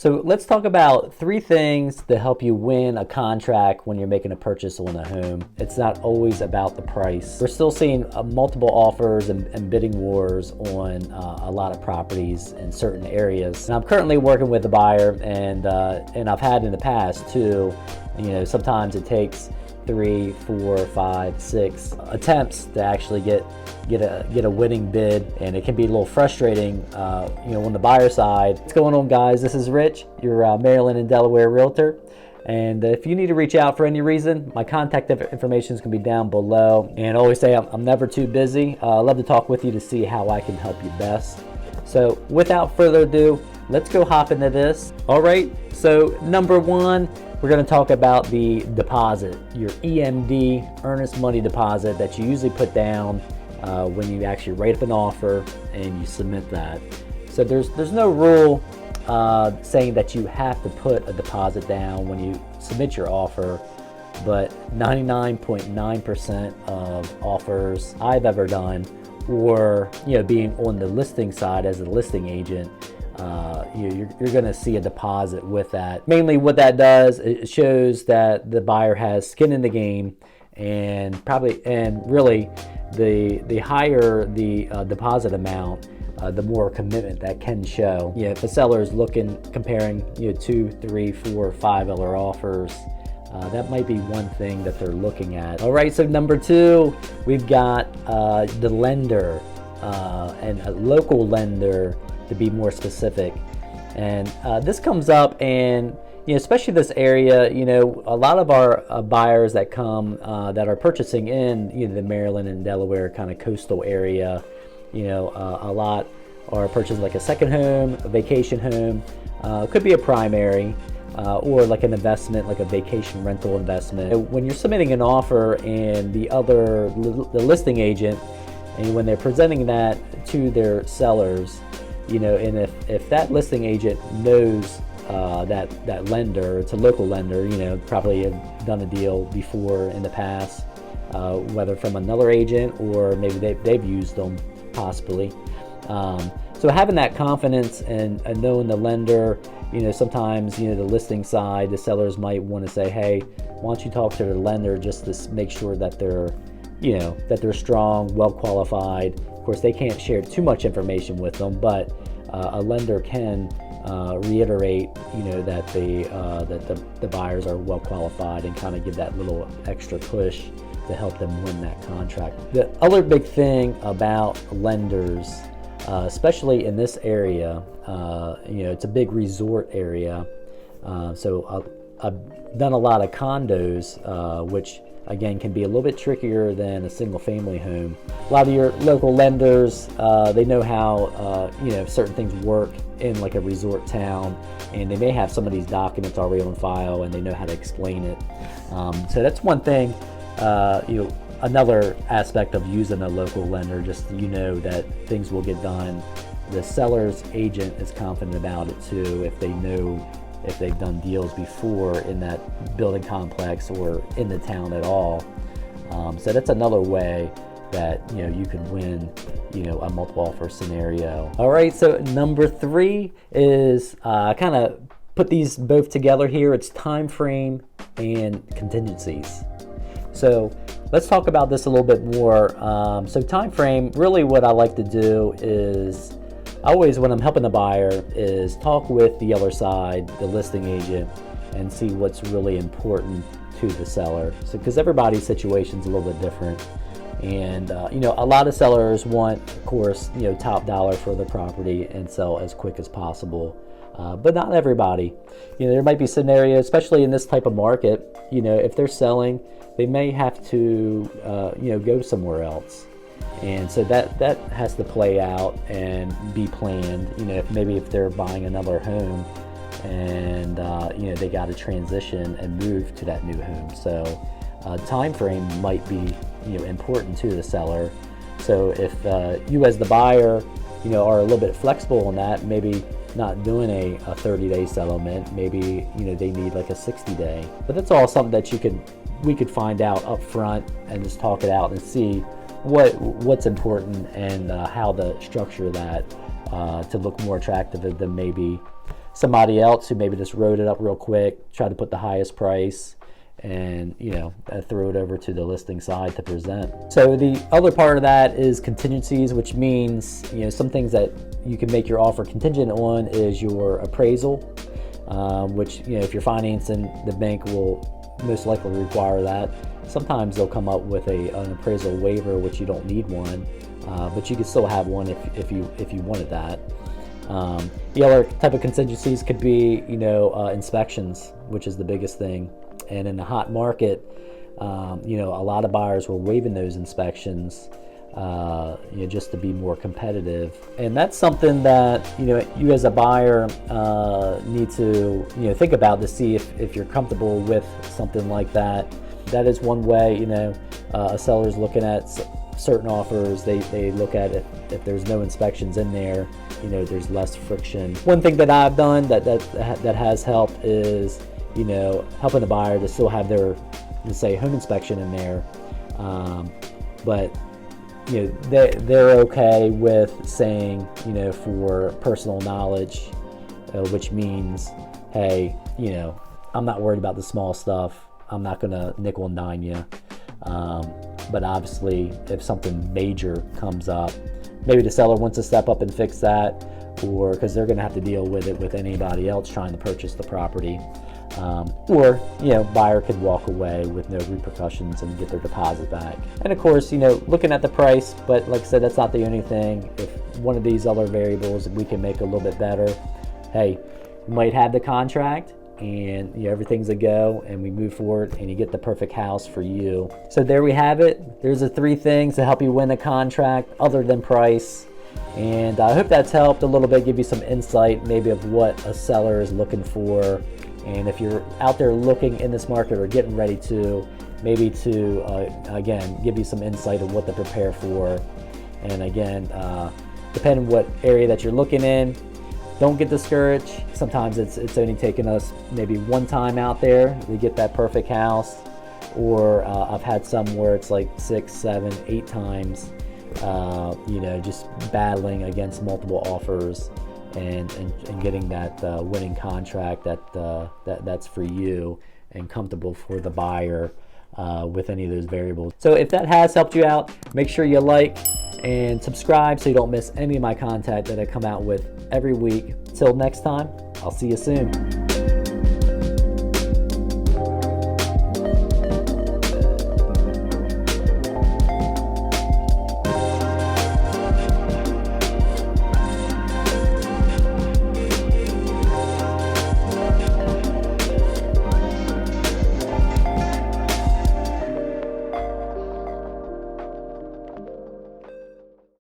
So let's talk about 3 things to help you win a contract when you're making a purchase on a home. It's not always about the price. We're still seeing multiple offers and bidding wars on a lot of properties in certain areas. And I'm currently working with a buyer, and I've had in the past too. Sometimes it takes 3, 4, 5, 6 attempts to actually get a winning bid, and it can be a little frustrating on the buyer side. What's going on, guys? This is Rich, your Maryland and Delaware realtor, and if you need to reach out for any reason, my contact information is going to be down below. And I always say I'm never too busy. I love to talk with you to see how I can help you best. So without further ado, let's go hop into this. All right, so number 1, we're going to talk about the deposit, your EMD, earnest money deposit, that you usually put down when you actually write up an offer and you submit that. So there's no rule saying that you have to put a deposit down when you submit your offer, but 99.9% of offers I've ever done, or being on the listing side as a listing agent, you're going to see a deposit with that. Mainly what that does, it shows that the buyer has skin in the game, and really the higher the deposit amount, the more commitment that can show. If a seller is comparing 2, 3, 4, 5 other offers, that might be one thing that they're looking at. All right, so number 2, we've got the lender, and a local lender, to be more specific. And this comes up, and especially this area, a lot of our buyers that come that are purchasing in the Maryland and Delaware kind of coastal area, a lot are purchasing like a second home, a vacation home, could be a primary, or like an investment, like a vacation rental investment. When you're submitting an offer and the listing agent, and when they're presenting that to their sellers, and if that listing agent knows that lender, it's a local lender, probably have done a deal before in the past, whether from another agent or maybe they've used them possibly. So having that confidence and knowing the lender, sometimes the listing side, the sellers might want to say, hey, why don't you talk to the lender just to make sure that they're strong, well qualified. Of course, they can't share too much information with them, but a lender can reiterate, that the buyers are well qualified, and kind of give that little extra push to help them win that contract. The other big thing about lenders, especially in this area, it's a big resort area. So I've done a lot of condos, which again can be a little bit trickier than a single family home. A lot of your local lenders, they know how certain things work in like a resort town, and they may have some of these documents already on file, and they know how to explain it. So that's one thing. Another aspect of using a local lender, just that things will get done. The seller's agent is confident about it too, if they know if they've done deals before in that building complex or in the town at all. So that's another way that you can win a multiple offer scenario. All right, so number 3 is kind of put these both together here. It's time frame and contingencies. So let's talk about this a little bit more. So time frame, really what I like to do is, always when I'm helping the buyer, is talk with the other side, the listing agent, and see what's really important to the seller. So because everybody's situation is a little bit different, and a lot of sellers want, of course, top dollar for the property and sell as quick as possible. But not everybody. There might be scenarios, especially in this type of market, if they're selling, they may have to go somewhere else. And so that has to play out and be planned. If they're buying another home, and they got to transition and move to that new home. So time frame might be important to the seller. So if you as the buyer are a little bit flexible on that, maybe not doing a 30-day settlement, maybe they need like a 60-day. But that's all something that we could find out up front and just talk it out and see what's important and how to structure that to look more attractive than maybe somebody else who maybe just wrote it up real quick, tried to put the highest price, and throw it over to the listing side to present. So the other part of that is contingencies, which means some things that you can make your offer contingent on is your appraisal, which if you're financing, the bank will most likely require that. Sometimes they'll come up with an appraisal waiver, which you don't need one, but you can still have one if you wanted that. The other type of contingencies could be inspections, which is the biggest thing. And in the hot market, a lot of buyers were waiving those inspections, just to be more competitive. And that's something that you as a buyer need to think about to see if you're comfortable with something like that. That is one way. A seller's looking at certain offers. They look at if there's no inspections in there, there's less friction. One thing that I've done that has helped is helping the buyer to still have their, let's say, home inspection in there, but they're okay with saying for personal knowledge, which means, hey, I'm not worried about the small stuff. I'm not gonna nickel and dime you, but obviously if something major comes up, maybe the seller wants to step up and fix that, or because they're gonna have to deal with it with anybody else trying to purchase the property. Or buyer could walk away with no repercussions and get their deposit back. And of course, looking at the price, but like I said, that's not the only thing. If one of these other variables we can make a little bit better, hey, you might have the contract and everything's a go, and we move forward and you get the perfect house for you. So there we have it. There's the 3 things to help you win a contract other than price. And I hope that's helped a little bit, give you some insight maybe of what a seller is looking for. And if you're out there looking in this market or getting ready to, maybe to, again, give you some insight of what to prepare for. And again, depending on what area that you're looking in, don't get discouraged. Sometimes it's only taken us maybe one time out there to get that perfect house. Or I've had some where it's like 6, 7, 8 times, just battling against multiple offers. And getting that winning contract that's for you and comfortable for the buyer with any of those variables. So if that has helped you out, make sure you like and subscribe so you don't miss any of my content that I come out with every week. Till next time, I'll see you soon.